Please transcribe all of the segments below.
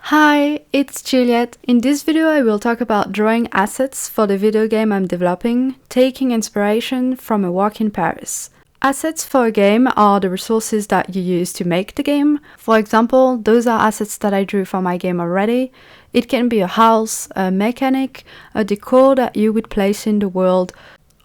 Hi, it's Juliet. In this video I will talk about drawing assets for the video game I'm developing, taking inspiration from a walk in Paris. Assets for a game are the resources that you use to make the game. For example, those are assets that I drew for my game already. It can be a house, a mechanic, a decor that you would place in the world,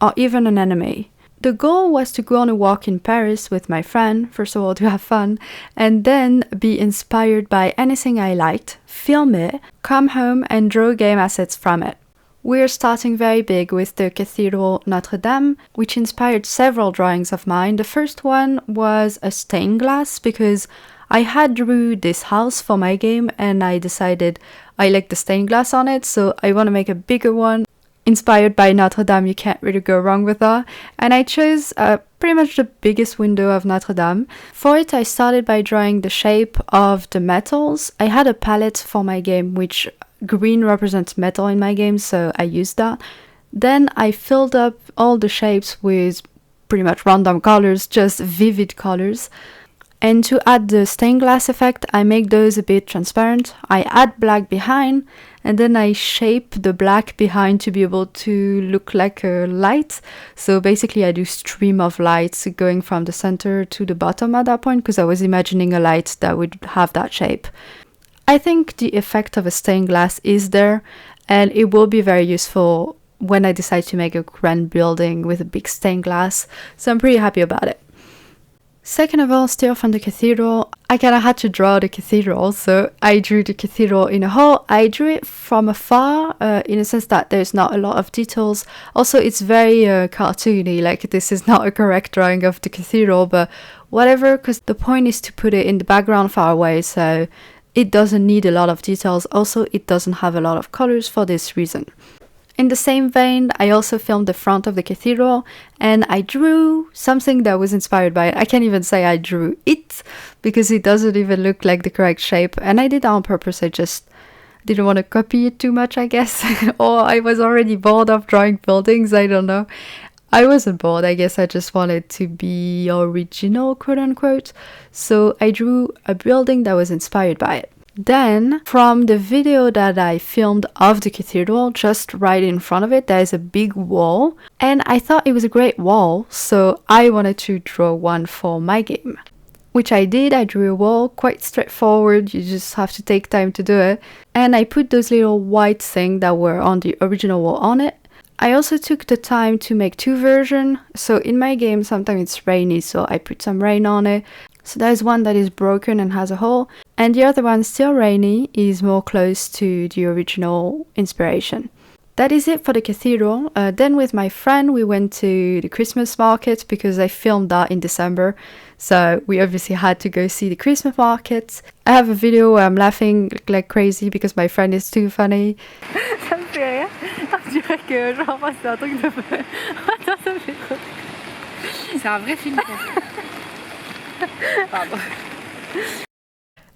or even an enemy. The goal was to go on a walk in Paris with my friend, first of all to have fun, and then be inspired by anything I liked, film it, come home and draw game assets from it. We're starting very big with the Cathedral Notre Dame, which inspired several drawings of mine. The first one was a stained glass because I had drew this house for my game and I decided I like the stained glass on it, so I want to make a bigger one. Inspired by Notre Dame, you can't really go wrong with that. And I chose pretty much the biggest window of Notre Dame. For it, I started by drawing the shape of the metals. I had a palette for my game, which green represents metal in my game, so I used that. Then I filled up all the shapes with pretty much random colors, just vivid colors. And to add the stained glass effect, I make those a bit transparent. I add black behind, and then I shape the black behind to be able to look like a light. So basically I do stream of lights going from the center to the bottom at that point, because I was imagining a light that would have that shape. I think the effect of a stained glass is there, and it will be very useful when I decide to make a grand building with a big stained glass. So I'm pretty happy about it. Second of all, still from the cathedral, I kind of had to draw the cathedral, so I drew the cathedral in a hole. I drew it from afar, in a sense that there's not a lot of details. Also, it's very cartoony, like this is not a correct drawing of the cathedral, but whatever, because the point is to put it in the background far away, so it doesn't need a lot of details. Also, it doesn't have a lot of colors for this reason. In the same vein, I also filmed the front of the cathedral and I drew something that was inspired by it. I can't even say I drew it because it doesn't even look like the correct shape, and I did that on purpose. I just didn't want to copy it too much, I guess. Or I was already bored of drawing buildings, I don't know. I wasn't bored, I guess I just wanted to be original, quote unquote. So I drew a building that was inspired by it. Then, from the video that I filmed of the cathedral, just right in front of it, there's a big wall. And I thought it was a great wall, so I wanted to draw one for my game. Which I did. I drew a wall, quite straightforward, you just have to take time to do it. And I put those little white things that were on the original wall on it. I also took the time to make two versions. So in my game, sometimes it's rainy, so I put some rain on it. So there's one that is broken and has a hole, and the other one, still rainy, is more close to the original inspiration. That is it for the cathedral. Then with my friend we went to the Christmas market because I filmed that in December, so we obviously had to go see the Christmas market. I have a video where I'm laughing like crazy because my friend is too funny. Ça me fait rire. On dirait que genre c'est un truc de... Attends, ça me fait trop... C'est un vrai film quoi. Pardon.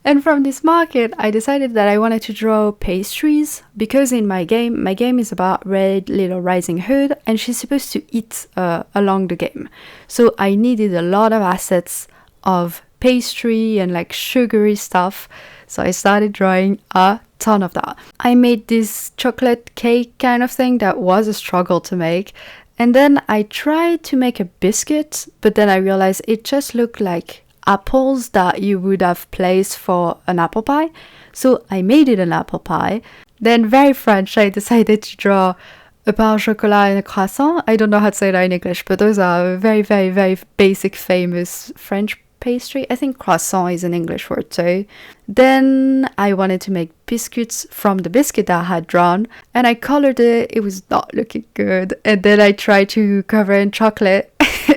And from this market, I decided that I wanted to draw pastries because in my game is about Red Little Rising Hood and she's supposed to eat along the game. So I needed a lot of assets of pastry and like sugary stuff. So I started drawing a ton of that. I made this chocolate cake kind of thing that was a struggle to make. And then I tried to make a biscuit, but then I realized it just looked like apples that you would have placed for an apple pie. So I made it an apple pie. Then, very French, I decided to draw a pain au chocolat and a croissant. I don't know how to say that in English, but those are very, very, very basic, famous French pastry. I think croissant is an English word too. Then I wanted to make biscuits from the biscuit that I had drawn, and I colored it. It was not looking good. And then I tried to cover in chocolate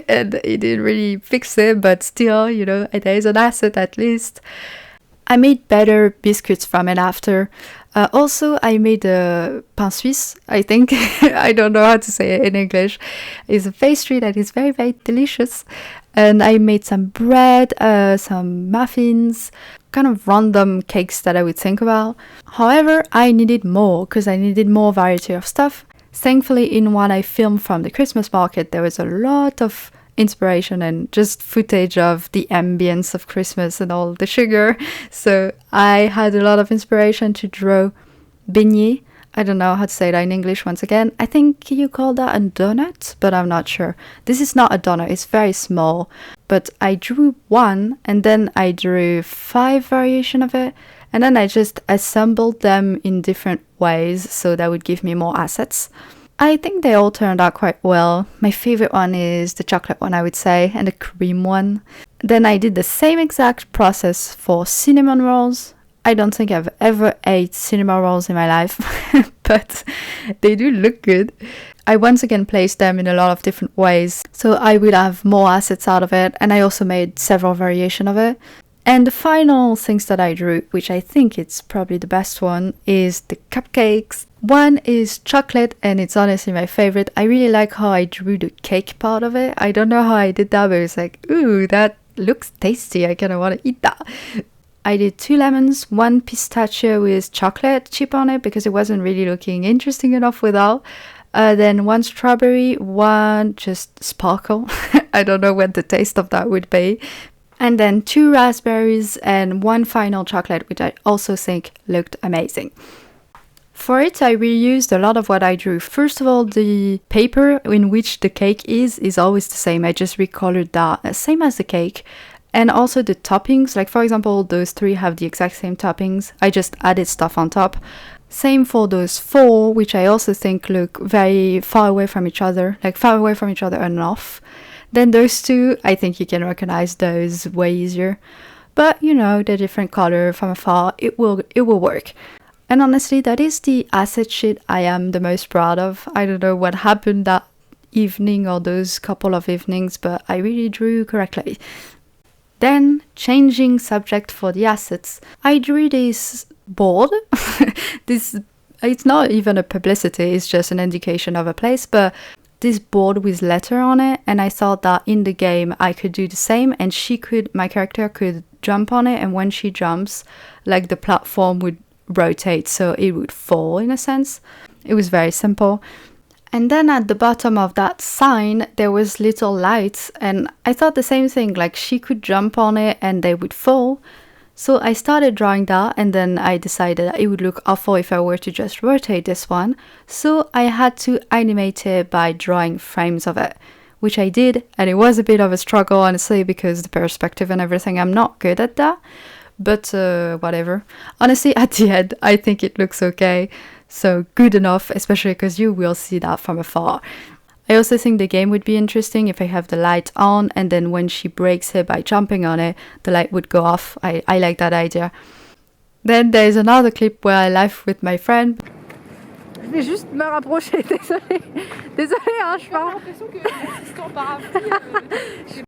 and it didn't really fix it, but still, you know, there is an asset at least. I made better biscuits from it after. Also, I made a pain suisse, I think. I don't know how to say it in English. It's a pastry that is very, very delicious. And I made some bread, some muffins, kind of random cakes that I would think about. However, I needed more because I needed more variety of stuff. Thankfully, in what I filmed from the Christmas market, there was a lot of inspiration and just footage of the ambience of Christmas and all the sugar. So I had a lot of inspiration to draw beignet. I don't know how to say that in English once again. I think you call that a donut, but I'm not sure. This is not a donut, it's very small. But I drew one and then I drew 5 variations of it. And then I just assembled them in different ways so that would give me more assets. I think they all turned out quite well. My favorite one is the chocolate one, I would say, and the cream one. Then I did the same exact process for cinnamon rolls. I don't think I've ever ate cinnamon rolls in my life, but they do look good. I once again placed them in a lot of different ways, so I would have more assets out of it, and I also made several variations of it. And the final things that I drew, which I think it's probably the best one, is the cupcakes. One is chocolate, and it's honestly my favorite. I really like how I drew the cake part of it. I don't know how I did that, but it's like, ooh, that looks tasty. I kind of want to eat that. I did 2 lemons, 1 pistachio with chocolate chip on it because it wasn't really looking interesting enough without. Then 1 strawberry, 1 just sparkle. I don't know what the taste of that would be. And then 2 raspberries and 1 final chocolate, which I also think looked amazing. For it, I reused a lot of what I drew. First of all, the paper in which the cake is always the same. I just recolored that, same as the cake. And also the toppings, like for example, those 3 have the exact same toppings. I just added stuff on top. Same for those 4, which I also think look very far away from each other, like far away from each other enough. Then those 2, I think you can recognize those way easier. But you know, the different color from afar, it will work. And honestly, that is the asset sheet I am the most proud of. I don't know what happened that evening or those couple of evenings, but I really drew correctly. Then, changing subject for the assets, I drew this board. It's not even a publicity, it's just an indication of a place, but this board with letter on it, and I thought that in the game I could do the same, and my character could jump on it, and when she jumps, like the platform would rotate, so it would fall in a sense. It was very simple. And then at the bottom of that sign, there was little lights, and I thought the same thing, like she could jump on it and they would fall. So I started drawing that, and then I decided that it would look awful if I were to just rotate this one. So I had to animate it by drawing frames of it, which I did, and it was a bit of a struggle, honestly, because the perspective and everything, I'm not good at that. But whatever. Honestly, at the end, I think it looks okay. So good enough, especially because you will see that from afar. I also think the game would be interesting if I have the light on, and then when she breaks it by jumping on it, the light would go off. I like that idea. Then there's another clip where I laugh with my friend. Je vais juste me rapprocher, désolée. Désolée, hein, je parle. J'ai l'impression que c'est en parapluie.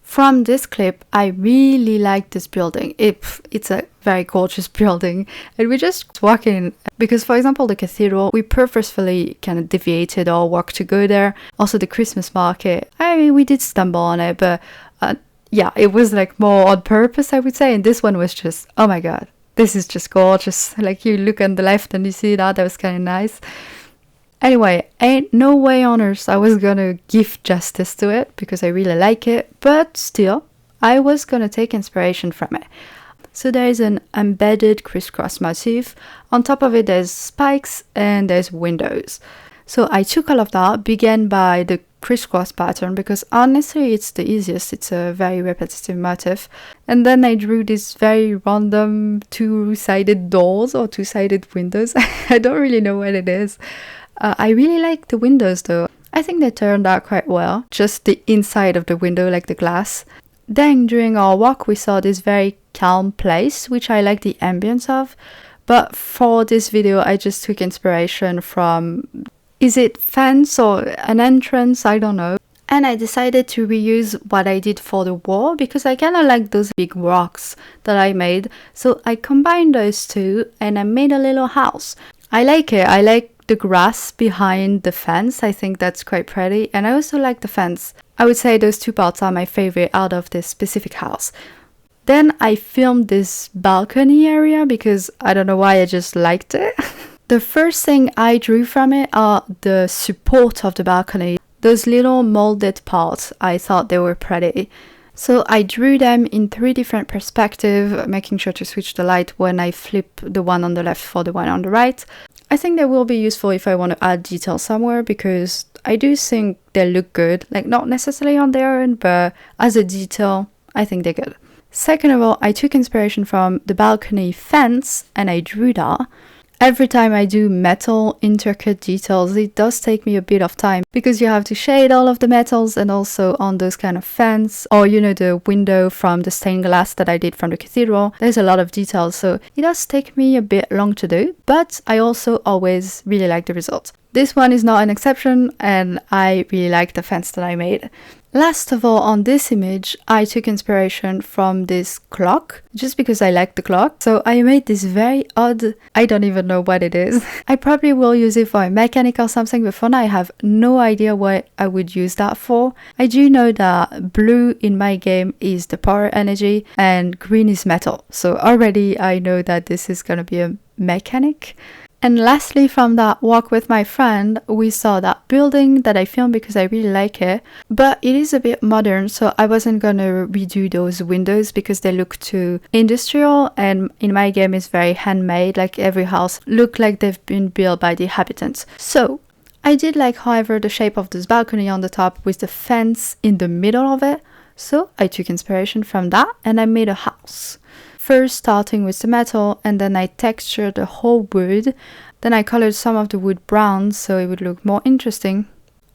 From this clip, I really like this building. It's a very gorgeous building, and we just walk in because, for example, the cathedral, we purposefully kind of deviated or walked to go there. Also, the Christmas market, I mean, we did stumble on it, but yeah, it was like more on purpose, I would say. And this one was just, oh my god, this is just gorgeous. Like you look on the left and you see that was kind of nice. Anyway, ain't no way on earth I was gonna give justice to it because I really like it, but still, I was gonna take inspiration from it. So there is an embedded crisscross motif. On top of it, there's spikes and there's windows. So I took all of that, began by the crisscross pattern because honestly it's the easiest. It's a very repetitive motif. And then I drew these very random 2-sided doors or 2-sided windows. I don't really know what it is. I really like the windows though. I think they turned out quite well. Just the inside of the window, like the glass. Then during our walk we saw this very calm place, which I like the ambience of. But for this video I just took inspiration from, is it fence or an entrance? I don't know. And I decided to reuse what I did for the wall because I kind of like those big rocks that I made. So I combined those two and I made a little house. I like it. I like the grass behind the fence. I think that's quite pretty, and I also like the fence. I would say those 2 parts are my favorite out of this specific house. Then I filmed this balcony area because I don't know why, I just liked it. The first thing I drew from it are the support of the balcony. those little molded parts, I thought they were pretty. So I drew them in 3 different perspectives, making sure to switch the light when I flip the one on the left for the one on the right. I think they will be useful if I want to add detail somewhere, because I do think they look good, like not necessarily on their own, but as a detail, I think they're good. Second of all, I took inspiration from the balcony fence and I drew that. Every time I do metal intricate details, it does take me a bit of time because you have to shade all of the metals, and also on those kind of fence, or you know, the window from the stained glass that I did from the cathedral, there's a lot of details, so it does take me a bit long to do, but I also always really like the result. This one is not an exception, and I really like the fence that I made. Last of all, on this image, I took inspiration from this clock, just because I like the clock. So I made this very odd, I don't even know what it is. I probably will use it for a mechanic or something, but for now I have no idea what I would use that for. I do know that blue in my game is the power energy and green is metal. So already I know that this is gonna be a mechanic. And lastly, from that walk with my friend, we saw that building that I filmed because I really like it, but it is a bit modern, so I wasn't gonna redo those windows because they look too industrial, and in my game it's very handmade, like every house look like they've been built by the inhabitants. So I did like, however, the shape of this balcony on the top with the fence in the middle of it, so I took inspiration from that and I made a house. First starting with the metal, and then I textured the whole wood. Then I colored some of the wood brown so it would look more interesting.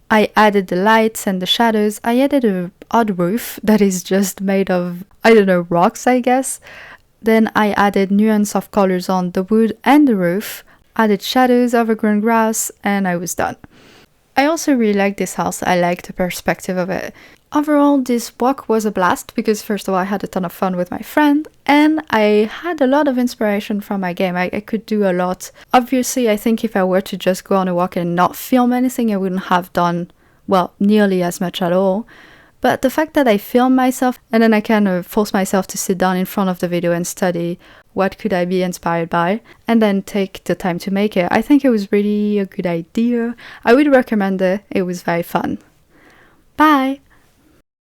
I added the lights and the shadows. I added an odd roof that is just made of, I don't know, rocks, I guess. Then I added nuance of colors on the wood and the roof, added shadows, overgrown grass, and I was done. I also really like this house. I like the perspective of it. Overall, this walk was a blast because first of all I had a ton of fun with my friend, and I had a lot of inspiration from my game. I could do a lot. Obviously, I think if I were to just go on a walk and not film anything, I wouldn't have done, well, nearly as much at all. But the fact that I filmed myself and then I kind of forced myself to sit down in front of the video and study what could I be inspired by, and then take the time to make it, I think it was really a good idea. I would recommend it. It was very fun. Bye!